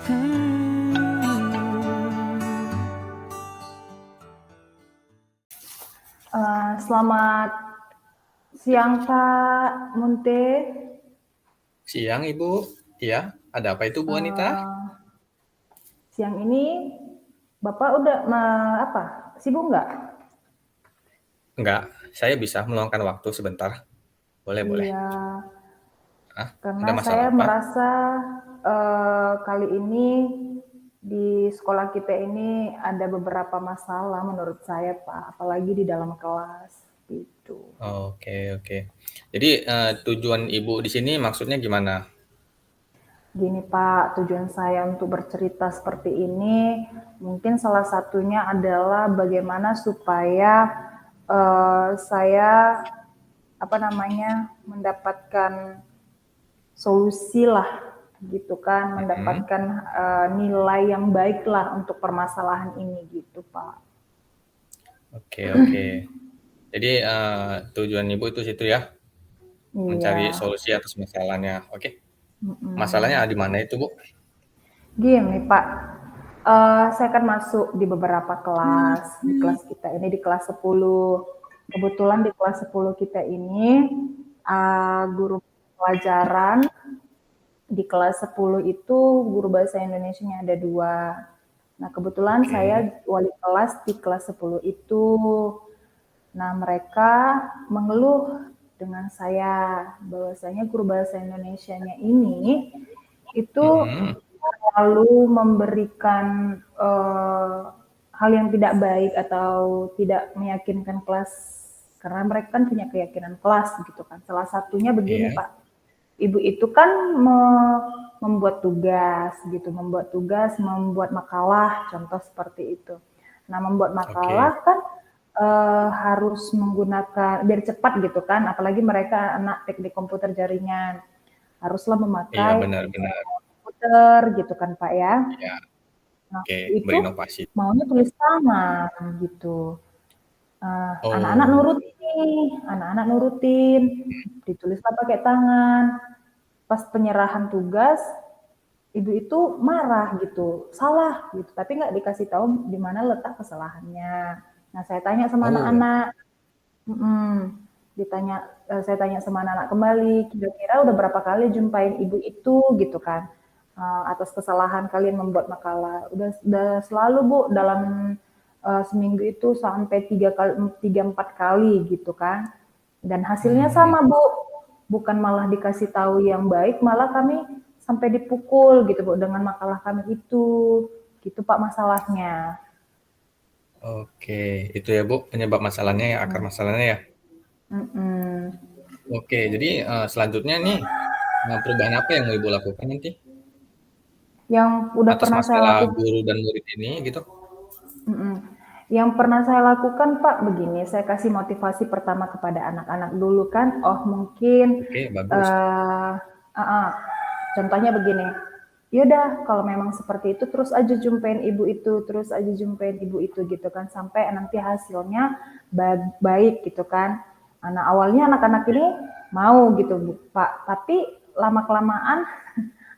Selamat siang Pak Munte. Siang Ibu, iya ada apa itu Bu Anita? Siang ini Bapak udah sibuk nggak? Enggak, saya bisa meluangkan waktu sebentar. Boleh. Iya, Ada karena masalah saya apa? merasa kali ini di sekolah kita ini ada beberapa masalah menurut saya Pak, apalagi di dalam kelas gitu. Oke. Jadi tujuan Ibu di sini maksudnya gimana? Gini Pak, tujuan saya untuk bercerita seperti ini mungkin salah satunya adalah bagaimana supaya saya mendapatkan solusi lah gitu kan, mendapatkan nilai yang baik lah untuk permasalahan ini gitu Pak. Oke. Jadi tujuan Ibu itu situ ya, mencari Iya. solusi atas masalahnya. Oke. Masalahnya di mana itu Bu? Gini Pak, saya kan masuk di beberapa kelas, di kelas kita ini di kelas 10. Kebetulan di kelas 10 kita ini, guru pelajaran di kelas 10 itu guru bahasa Indonesianya ada 2. Nah kebetulan saya wali kelas di kelas 10 itu. Nah mereka mengeluh dengan saya bahwasanya guru bahasa Indonesianya ini itu lalu memberikan hal yang tidak baik atau tidak meyakinkan kelas karena mereka kan punya keyakinan kelas gitu kan. Salah satunya begini Iya. Pak, ibu itu kan membuat tugas gitu, membuat makalah, contoh seperti itu. Nah membuat makalah Oke. kan harus menggunakan biar cepat gitu kan, apalagi mereka anak teknik komputer jaringan haruslah Iya memakai benar. komputer gitu kan Pak ya. Iya. Nah Oke, itu berinovasi. maunya tulis tangan gitu. Anak-anak Oh, nurutin nih, anak-anak nurutin, ditulislah pakai tangan. Pas penyerahan tugas, ibu itu marah gitu, salah gitu, tapi nggak dikasih tahu di mana letak kesalahannya. Nah saya tanya sama oh, anak-anak, saya tanya sama anak-anak kembali, kira-kira udah berapa kali jumpain ibu itu gitu kan, atas kesalahan kalian membuat makalah. Udah selalu Bu, dalam seminggu itu sampai 3-4 kali gitu kan. Dan hasilnya sama Bu, bukan malah dikasih tahu yang baik, malah kami sampai dipukul gitu Bu dengan makalah kami itu. Gitu Pak masalahnya. oke. Itu ya Bu penyebab masalahnya ya, akar masalahnya ya. Mm-mm. Oke, jadi selanjutnya nih perubahan apa yang mau Ibu lakukan nanti Yang udah atas pernah saya masalah lakukan, guru dan murid ini gitu? yang pernah saya lakukan Pak begini, saya kasih motivasi pertama kepada anak-anak dulu kan, oh mungkin Oke, bagus. uh, uh, uh, contohnya begini, yaudah kalau memang seperti itu terus aja jumpain ibu itu, terus aja jumpain ibu itu gitu kan, sampai nanti hasilnya baik gitu kan. Nah awalnya anak-anak ini mau gitu Bu, Pak, tapi lama kelamaan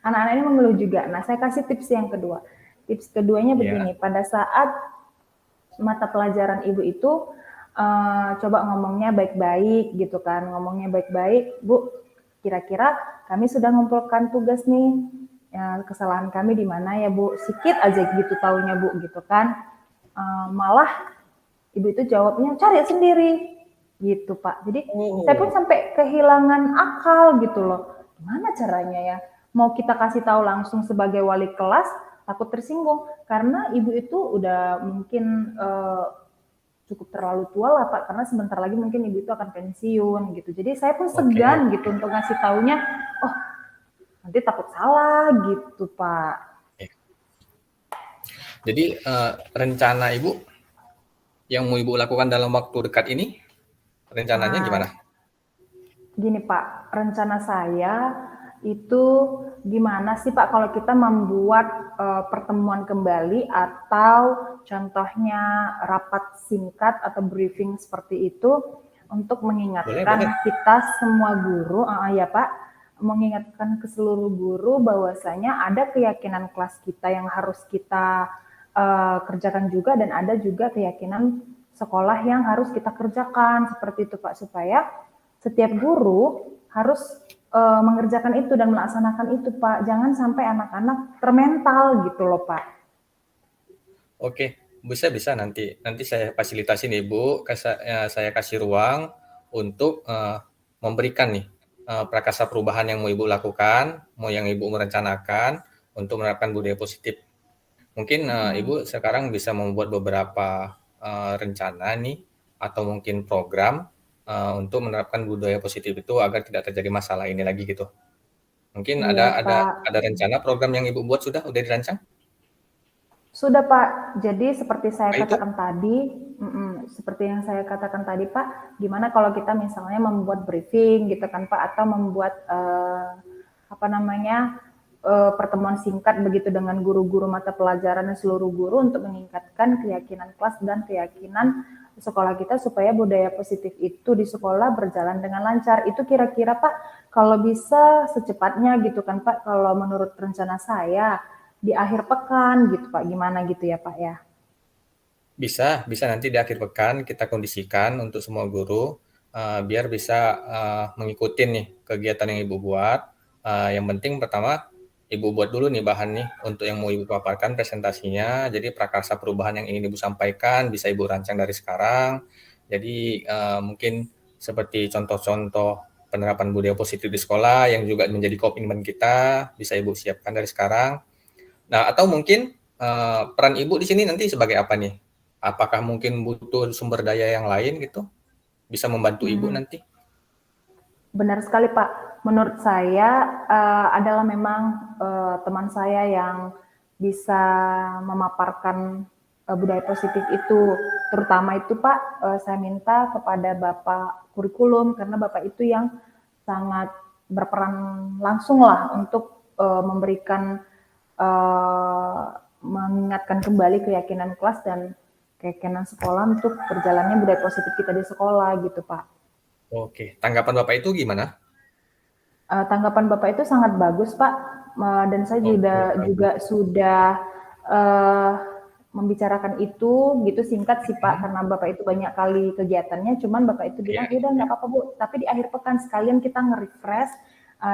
anak-anak ini mengeluh juga. Nah saya kasih tips yang kedua. Tips keduanya Ya, begini, pada saat mata pelajaran ibu itu coba ngomongnya baik-baik gitu kan, ngomongnya baik-baik, Bu, kira-kira kami sudah ngumpulkan tugas nih, ya, kesalahan kami di mana ya Bu, sikit aja gitu taunya Bu gitu kan. Malah ibu itu jawabnya cari sendiri gitu Pak. Jadi saya pun oh, sampai kehilangan akal gitu loh. Gimana caranya ya? Mau kita kasih tahu langsung sebagai wali kelas, takut tersinggung karena ibu itu udah mungkin cukup terlalu tua lah Pak, karena sebentar lagi mungkin ibu itu akan pensiun gitu. Jadi saya pun oke. segan gitu untuk ngasih taunya, oh nanti takut salah gitu Pak. Jadi rencana Ibu yang mau Ibu lakukan dalam waktu dekat ini, rencananya gimana? Gini Pak, rencana saya itu gimana sih Pak kalau kita membuat pertemuan kembali atau contohnya rapat singkat atau briefing seperti itu untuk Boleh. mengingatkan kita semua guru, ya Pak, mengingatkan ke seluruh guru bahwasanya ada keyakinan kelas kita yang harus kita kerjakan juga, dan ada juga keyakinan sekolah yang harus kita kerjakan, seperti itu Pak, supaya setiap guru harus mengerjakan itu dan melaksanakan itu Pak. Jangan sampai anak-anak termental gitu loh Pak. Oke, bisa nanti saya fasilitasin Ibu, saya kasih ruang untuk memberikan nih prakarsa perubahan yang mau Ibu lakukan, mau yang Ibu merencanakan untuk menerapkan budaya positif. Mungkin Ibu sekarang bisa membuat beberapa rencana nih atau mungkin program untuk menerapkan budaya positif itu agar tidak terjadi masalah ini lagi gitu. Mungkin Iya, ada rencana program yang Ibu buat udah dirancang? Sudah Pak, jadi seperti saya Apa itu? katakan tadi, seperti yang saya katakan tadi Pak, gimana kalau kita misalnya membuat briefing gitu kan Pak, atau membuat pertemuan singkat begitu dengan guru-guru mata pelajaran dan seluruh guru untuk meningkatkan keyakinan kelas dan keyakinan sekolah kita supaya budaya positif itu di sekolah berjalan dengan lancar. Itu kira-kira Pak, kalau bisa secepatnya gitu kan Pak, kalau menurut rencana saya di akhir pekan gitu Pak, gimana gitu ya Pak ya? Bisa nanti di akhir pekan kita kondisikan untuk semua guru biar bisa mengikuti nih kegiatan yang Ibu buat. Yang penting pertama Ibu buat dulu nih bahan nih untuk yang mau Ibu paparkan presentasinya. Jadi prakarsa perubahan yang ingin Ibu sampaikan bisa Ibu rancang dari sekarang. Jadi mungkin seperti contoh-contoh penerapan budaya positif di sekolah yang juga menjadi komitmen kita bisa Ibu siapkan dari sekarang. Nah, atau mungkin peran Ibu di sini nanti sebagai apa nih? Apakah mungkin butuh sumber daya yang lain gitu? Bisa membantu Ibu nanti? Benar sekali Pak. Menurut saya adalah memang teman saya yang bisa memaparkan budaya positif itu. Terutama itu Pak, saya minta kepada Bapak kurikulum karena Bapak itu yang sangat berperan langsung lah untuk memberikan mengingatkan kembali keyakinan kelas dan keyakinan sekolah untuk berjalannya budaya positif kita di sekolah gitu Pak. Oke, tanggapan Bapak itu gimana? Tanggapan Bapak itu sangat bagus Pak, dan saya Oke, juga bagus. sudah membicarakan itu gitu singkat sih Pak, karena Bapak itu banyak kali kegiatannya, cuman Bapak itu Iya, bilang, ya udah nggak apa-apa Bu, tapi di akhir pekan sekalian kita nge-refresh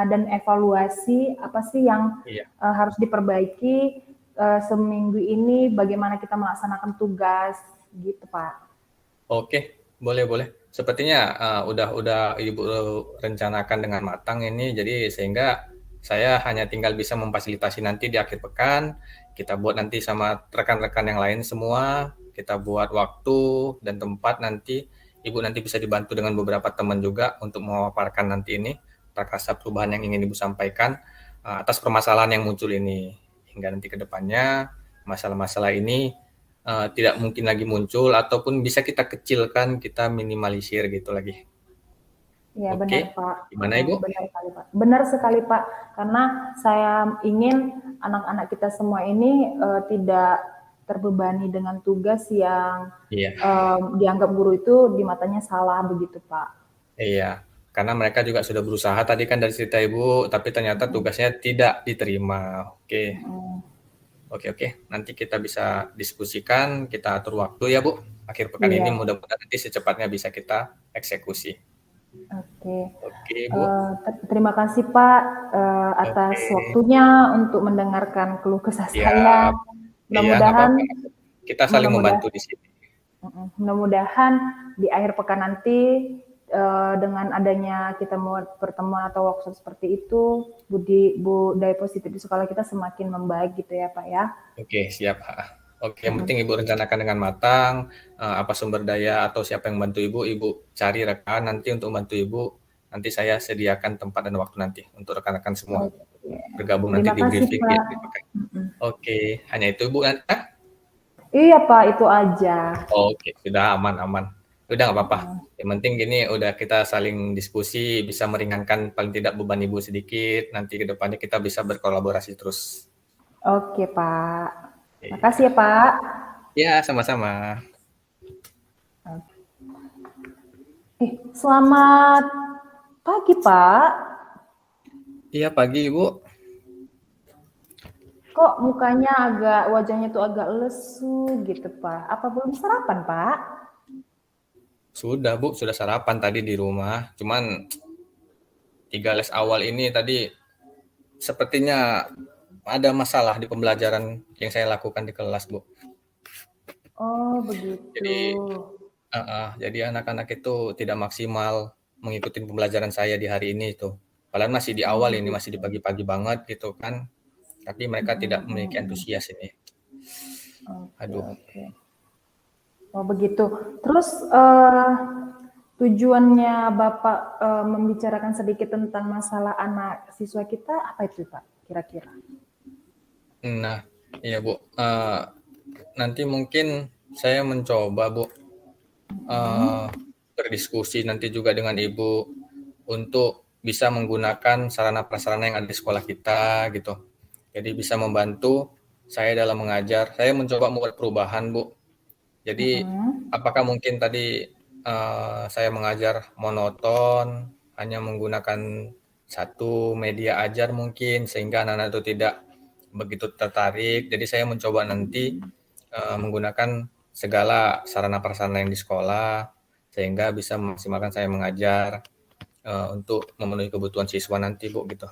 dan evaluasi apa sih yang iya. harus diperbaiki seminggu ini, bagaimana kita melaksanakan tugas gitu Pak. Oke, boleh. Sepertinya udah Ibu rencanakan dengan matang ini, jadi sehingga saya hanya tinggal bisa memfasilitasi nanti di akhir pekan. Kita buat nanti sama rekan-rekan yang lain semua. Kita buat waktu dan tempat nanti. Ibu nanti bisa dibantu dengan beberapa teman juga untuk memaparkan nanti ini prakarsa perubahan yang ingin Ibu sampaikan atas permasalahan yang muncul ini. Hingga nanti ke depannya masalah-masalah ini tidak mungkin lagi muncul ataupun bisa kita kecilkan, kita minimalisir gitu lagi. Ya benar Oke, Pak, gimana Ibu? benar sekali Pak. Benar sekali Pak, karena saya ingin anak-anak kita semua ini tidak terbebani dengan tugas yang Iya, dianggap guru itu di matanya salah begitu Pak. iya. Karena mereka juga sudah berusaha tadi kan dari cerita Ibu, tapi ternyata tugasnya tidak diterima. Oke. Nanti kita bisa diskusikan, kita atur waktu ya Bu. Akhir pekan ini Iya, mudah-mudahan nanti secepatnya bisa kita eksekusi. oke. Oke Bu. Terima kasih Pak atas Oke, waktunya untuk mendengarkan keluh kesah saya. siap. Iya, nggak Mudah-mudahan, apa-apa. Kita saling mudah-mudahan membantu di sini. Mudah-mudahan di akhir pekan nanti dengan adanya kita mau pertemuan atau workshop seperti itu, budaya positif di sekolah kita semakin membaik gitu ya Pak ya. Oke, siap. Oke, yang penting Ibu rencanakan dengan matang, apa sumber daya atau siapa yang bantu Ibu cari rekan nanti untuk bantu Ibu. Nanti saya sediakan tempat dan waktu nanti untuk rekan-rekan semua Oke. bergabung nanti Terima di kasih briefing di Pak. akhir pekan. Oke, hanya itu Ibu. Iya Pak, itu aja. Oke, sudah aman. Udah nggak apa-apa. Yang penting gini udah kita saling diskusi, bisa meringankan paling tidak beban Ibu sedikit. Nanti ke depannya kita bisa berkolaborasi terus. Oke Pak. Makasih ya Iya. Pak. Ya, sama-sama. Selamat pagi Pak. Iya pagi Ibu. Kok mukanya wajahnya tuh agak lesu gitu, Pak? Apa belum sarapan, Pak? Sudah Bu, sudah sarapan tadi di rumah. Cuman 3 les awal ini tadi sepertinya ada masalah di pembelajaran yang saya lakukan di kelas Bu. Oh, begitu. Jadi, jadi anak-anak itu tidak maksimal mengikuti pembelajaran saya di hari ini itu. Padahal masih di Oh, awal ini, masih begitu. di pagi-pagi banget gitu kan. Tapi mereka Mm, tidak mm, memiliki mm. antusias ini. Oke, Aduh. oke. Oh, begitu. Terus tujuannya Bapak membicarakan sedikit tentang masalah anak siswa kita apa itu, Pak? Kira-kira? Nah, iya Bu. Nanti mungkin saya mencoba Bu Hmm. berdiskusi nanti juga dengan Ibu untuk bisa menggunakan sarana prasarana yang ada di sekolah kita gitu. Jadi bisa membantu saya dalam mengajar. Saya mencoba membuat perubahan, Bu. Jadi Mm-mm. apakah mungkin tadi saya mengajar monoton, hanya menggunakan satu media ajar mungkin sehingga anak-anak itu tidak begitu tertarik. Jadi saya mencoba nanti menggunakan segala sarana prasarana yang di sekolah sehingga bisa memaksimalkan saya mengajar untuk memenuhi kebutuhan siswa nanti Bu gitu.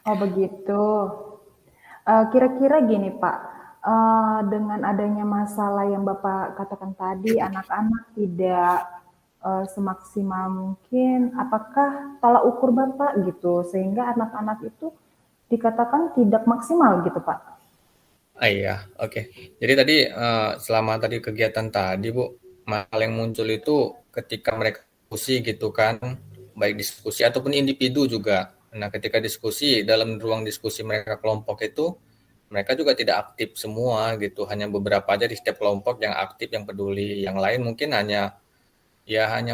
Oh, begitu. Kira-kira gini Pak, dengan adanya masalah yang Bapak katakan tadi, anak-anak tidak semaksimal mungkin, apakah tolak ukur Bapak gitu, sehingga anak-anak itu dikatakan tidak maksimal gitu Pak? Iya, oke. Jadi tadi selama tadi kegiatan tadi Bu, hal yang muncul itu ketika mereka diskusi gitu kan, baik diskusi ataupun individu juga. Nah, ketika diskusi dalam ruang diskusi mereka kelompok itu, mereka juga tidak aktif semua gitu, hanya beberapa aja di setiap kelompok yang aktif, yang peduli. Yang lain mungkin hanya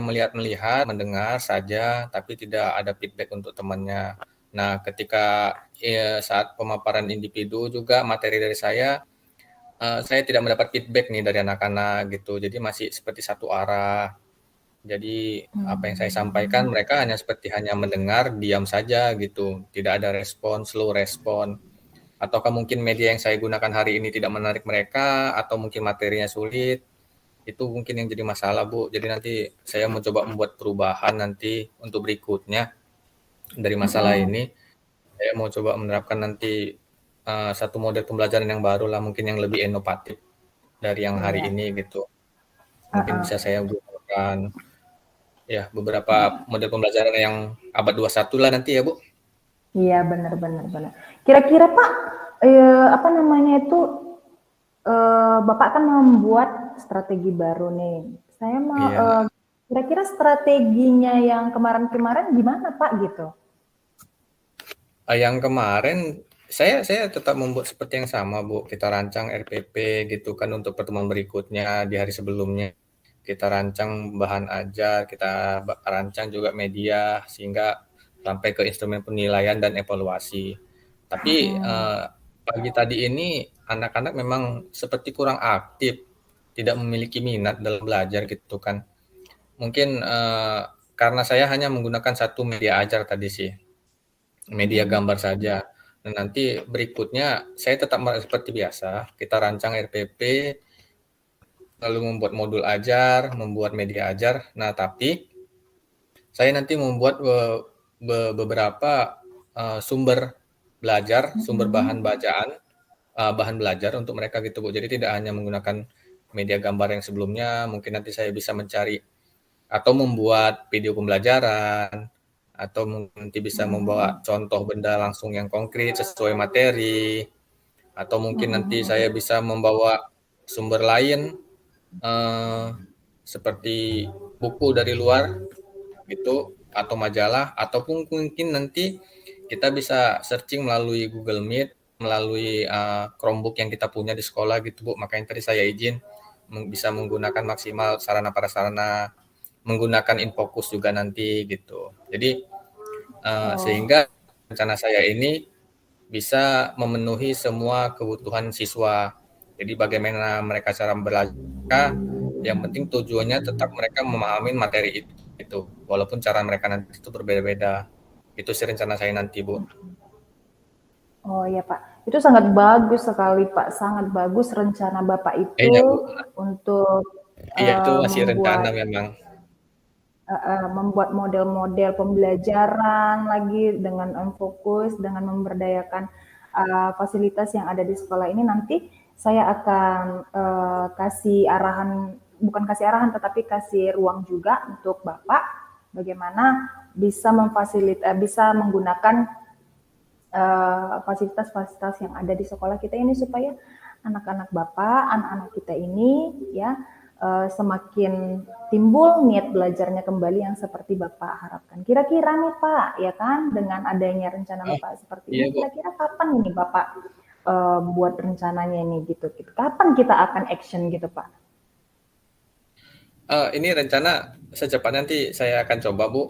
melihat-melihat, mendengar saja, tapi tidak ada feedback untuk temannya. Nah, ketika saat pemaparan individu juga materi dari saya tidak mendapat feedback nih dari anak-anak gitu. Jadi masih seperti satu arah. Jadi apa yang saya sampaikan Hmm. mereka hanya mendengar, diam saja gitu. Tidak ada respon, slow respon. Ataukah mungkin media yang saya gunakan hari ini tidak menarik mereka atau mungkin materinya sulit. Itu mungkin yang jadi masalah, Bu. Jadi nanti saya mencoba membuat perubahan nanti untuk berikutnya dari masalah Mm-mm. ini. Saya mau coba menerapkan nanti satu model pembelajaran yang baru lah, mungkin yang lebih inovatif dari yang hari Iya. ini gitu. Mungkin bisa Uh-uh. saya gunakan ya beberapa model pembelajaran yang abad 21 lah nanti ya, Bu. Iya, benar-benar benar. Kira-kira Pak, apa namanya itu, Bapak kan membuat strategi baru nih. Saya mau, Iya. kira-kira strateginya yang kemarin-kemarin gimana Pak gitu? Yang kemarin saya tetap membuat seperti yang sama, Bu. Kita rancang RPP gitu kan untuk pertemuan berikutnya di hari sebelumnya. Kita rancang bahan ajar, kita rancang juga media sehingga sampai ke instrumen penilaian dan evaluasi. Tapi Mm-mm. pagi tadi ini anak-anak memang seperti kurang aktif, tidak memiliki minat dalam belajar gitu kan. Mungkin karena saya hanya menggunakan satu media ajar tadi sih, media Mm-mm. gambar saja. Nah, nanti berikutnya saya tetap seperti biasa, kita rancang RPP, lalu membuat modul ajar, membuat media ajar. Nah, tapi saya nanti membuat beberapa sumber belajar, sumber bahan Mm-mm. bacaan, bahan belajar untuk mereka gitu Bu. Jadi tidak hanya menggunakan media gambar yang sebelumnya, mungkin nanti saya bisa mencari atau membuat video pembelajaran, atau nanti bisa membawa Mm-mm. contoh benda langsung yang konkret sesuai materi, atau mungkin nanti saya Mm-mm. bisa membawa sumber lain eh, seperti buku dari luar gitu atau majalah ataupun mungkin nanti kita bisa searching melalui Google Meet melalui Chromebook yang kita punya di sekolah gitu Bu. Makanya tadi saya izin bisa menggunakan maksimal sarana prasarana menggunakan Infocus juga nanti gitu. Jadi Oh, sehingga rencana saya ini bisa memenuhi semua kebutuhan siswa. Jadi bagaimana mereka cara belajar, yang penting tujuannya tetap mereka memahami materi itu, walaupun cara mereka nanti itu berbeda-beda. Itu sih rencana saya nanti, Bu. Oh ya Pak, itu sangat bagus sekali Pak, sangat bagus rencana Bapak itu Iya, Bu. untuk Iya, itu masih rencana membuat memang. membuat model-model pembelajaran lagi dengan fokus, dengan memberdayakan fasilitas yang ada di sekolah ini. Nanti saya akan kasih arahan, bukan kasih arahan, tetapi kasih ruang juga untuk Bapak bagaimana bisa bisa menggunakan fasilitas-fasilitas yang ada di sekolah kita ini supaya anak-anak Bapak, anak-anak kita ini ya semakin timbul niat belajarnya kembali yang seperti Bapak harapkan. Kira-kira nih Pak, ya kan dengan adanya rencana Oh, Bapak seperti iya, ini, Bu. kira-kira kapan ini Bapak buat rencananya ini gitu? Kapan kita akan action gitu Pak? Ini rencana secepatnya nanti saya akan coba, Bu.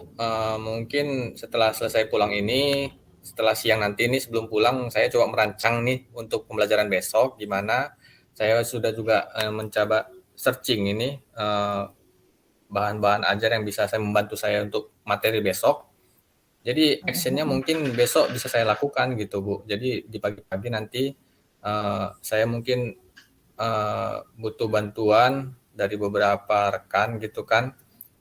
Mungkin setelah selesai pulang ini, setelah siang nanti nih sebelum pulang, saya coba merancang nih untuk pembelajaran besok, gimana. Saya sudah juga mencoba searching ini bahan-bahan ajar yang bisa saya membantu saya untuk materi besok. Jadi actionnya mungkin besok bisa saya lakukan gitu, Bu. Jadi di pagi-pagi nanti saya mungkin butuh bantuan dari beberapa rekan gitu kan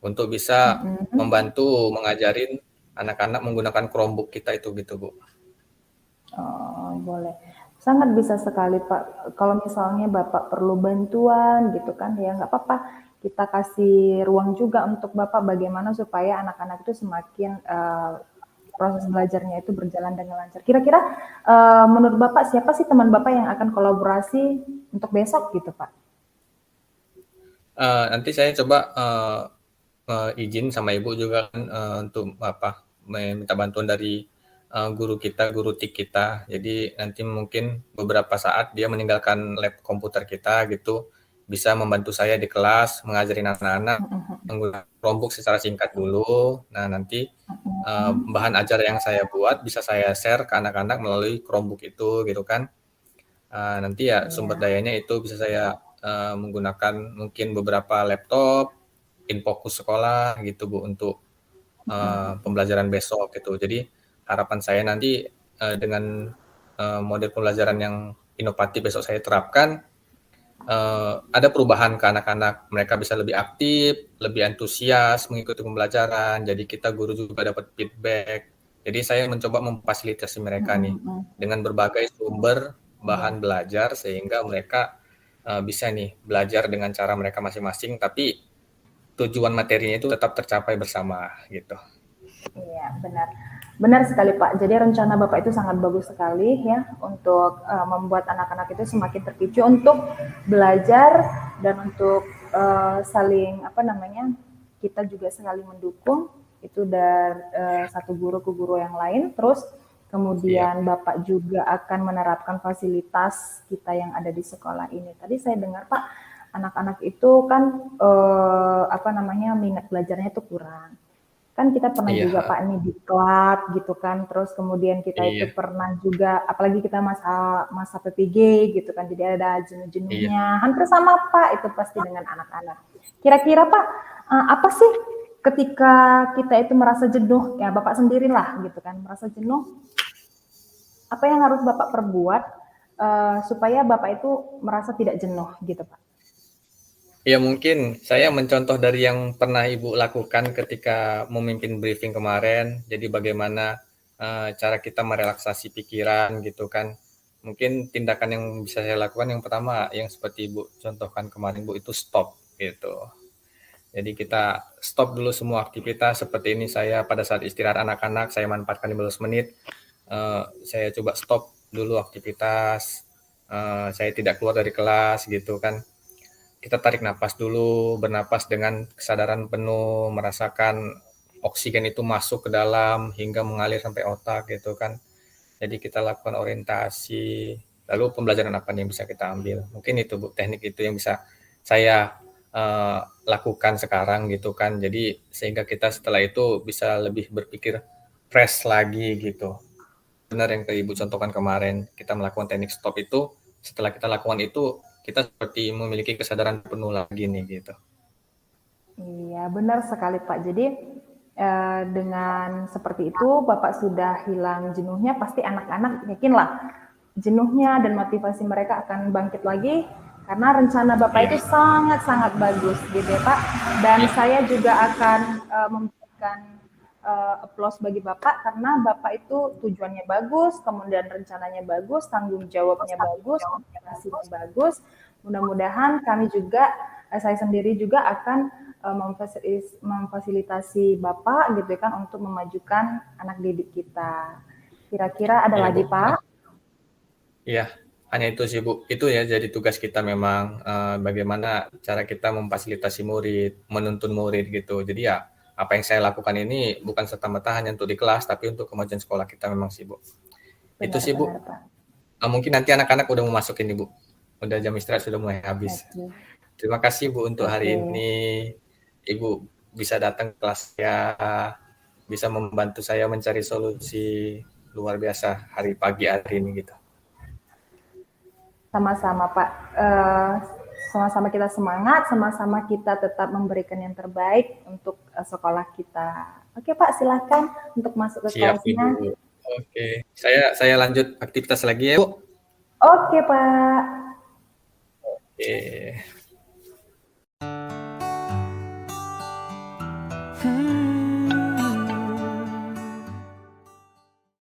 untuk bisa membantu mengajarin anak-anak menggunakan Chromebook kita itu gitu, Bu. Oh, boleh. Sangat bisa sekali, Pak. Kalau misalnya Bapak perlu bantuan gitu kan, ya nggak apa-apa. Kita kasih ruang juga untuk Bapak bagaimana supaya anak-anak itu semakin proses belajarnya itu berjalan dengan lancar. Kira-kira menurut Bapak siapa sih teman Bapak yang akan kolaborasi untuk besok gitu, Pak? Nanti saya coba izin sama ibu juga kan untuk apa meminta bantuan dari guru kita, guru TIK kita. Jadi nanti mungkin beberapa saat dia meninggalkan lab komputer kita gitu, bisa membantu saya di kelas mengajarin anak-anak menggunakan Chromebook secara singkat dulu. Nah nanti bahan ajar yang saya buat bisa saya share ke anak-anak melalui Chromebook itu gitu kan. Nanti ya sumber Iya. dayanya itu bisa saya menggunakan mungkin beberapa laptop, Infocus sekolah gitu Bu untuk pembelajaran besok gitu. Jadi harapan saya nanti dengan model pembelajaran yang inovatif besok saya terapkan, ada perubahan ke anak-anak. Mereka bisa lebih aktif, lebih antusias mengikuti pembelajaran. Jadi kita guru juga dapat feedback. Jadi saya mencoba memfasilitasi mereka nih dengan berbagai sumber Iya. bahan belajar sehingga mereka bisa nih belajar dengan cara mereka masing-masing, tapi tujuan materinya itu tetap tercapai bersama gitu. Iya, benar. Benar sekali Pak. Jadi rencana Bapak itu sangat bagus sekali ya untuk membuat anak-anak itu semakin terpicu untuk belajar dan untuk saling apa namanya kita juga saling mendukung itu dari satu guru ke guru yang lain. Terus Siap. kemudian Bapak juga akan menerapkan fasilitas kita yang ada di sekolah ini. Tadi saya dengar Pak, anak-anak itu kan apa namanya minat belajarnya itu kurang. Kan kita pernah juga Iya, Pak nih diklat gitu kan, terus kemudian kita itu iya, pernah juga, apalagi kita masa masa PPG gitu kan, jadi ada iya. jenuh-jenuhnya, hampir sama Pak itu pasti dengan anak-anak. Kira-kira Pak, apa sih ketika kita itu merasa jenuh, ya Bapak sendirilah gitu kan, merasa jenuh, apa yang harus Bapak perbuat supaya Bapak itu merasa tidak jenuh gitu Pak? Ya mungkin saya mencontoh dari yang pernah Ibu lakukan ketika memimpin briefing kemarin. Jadi bagaimana cara kita merelaksasi pikiran gitu kan. Mungkin tindakan yang bisa saya lakukan yang pertama yang seperti Ibu contohkan kemarin Bu itu stop gitu. Jadi kita stop dulu semua aktivitas seperti ini saya pada saat istirahat anak-anak saya manfaatkan 15 menit. Saya coba stop dulu aktivitas. Saya tidak keluar dari kelas gitu kan, kita tarik nafas dulu, bernapas dengan kesadaran penuh, merasakan oksigen itu masuk ke dalam hingga mengalir sampai otak gitu kan. Jadi kita lakukan orientasi, lalu pembelajaran apa yang bisa kita ambil. Mungkin itu Bu, teknik itu yang bisa saya lakukan sekarang gitu kan. Jadi sehingga kita setelah itu bisa lebih berpikir fresh lagi gitu. Benar yang ke Ibu contohkan kemarin, kita melakukan teknik stop itu, setelah kita lakukan itu, kita seperti memiliki kesadaran penuh lagi nih gitu. Iya, benar sekali Pak. Jadi Dengan seperti itu Bapak sudah hilang jenuhnya, pasti anak-anak yakinlah jenuhnya dan motivasi mereka akan bangkit lagi karena rencana Bapak Iya, itu sangat-sangat bagus gitu ya Pak. Dan iya, saya juga akan memberikan applause bagi Bapak karena Bapak itu tujuannya bagus, kemudian rencananya bagus, tanggung jawabnya bagus, motivasinya bagus. Mudah-mudahan kami juga, saya sendiri juga akan memfasilitasi Bapak gitu kan untuk memajukan anak didik kita. Kira-kira ada iya Bu. lagi Pak? Iya, hanya itu sih Bu. Itu ya jadi tugas kita memang bagaimana cara kita memfasilitasi murid, menuntun murid gitu. Jadi ya apa yang saya lakukan ini bukan serta-merta hanya untuk di kelas, tapi untuk kemajuan sekolah kita memang sih Bu. Itu sih Bu. Benar-benar Pak. Mungkin nanti anak-anak udah mau masuk ini Bu. Udah jam istirahat sudah mulai habis. Oke. Terima kasih Bu untuk hari Oke. ini. Ibu bisa datang ke kelas ya, bisa membantu saya mencari solusi luar biasa hari pagi hari ini gitu. Sama-sama Pak. Sama-sama kita semangat, sama-sama kita tetap memberikan yang terbaik untuk sekolah kita. Oke Pak, silahkan untuk masuk ke Siap kelasnya. Ibu. Oke, saya lanjut aktivitas lagi ya Bu. Oke Pak. Oke.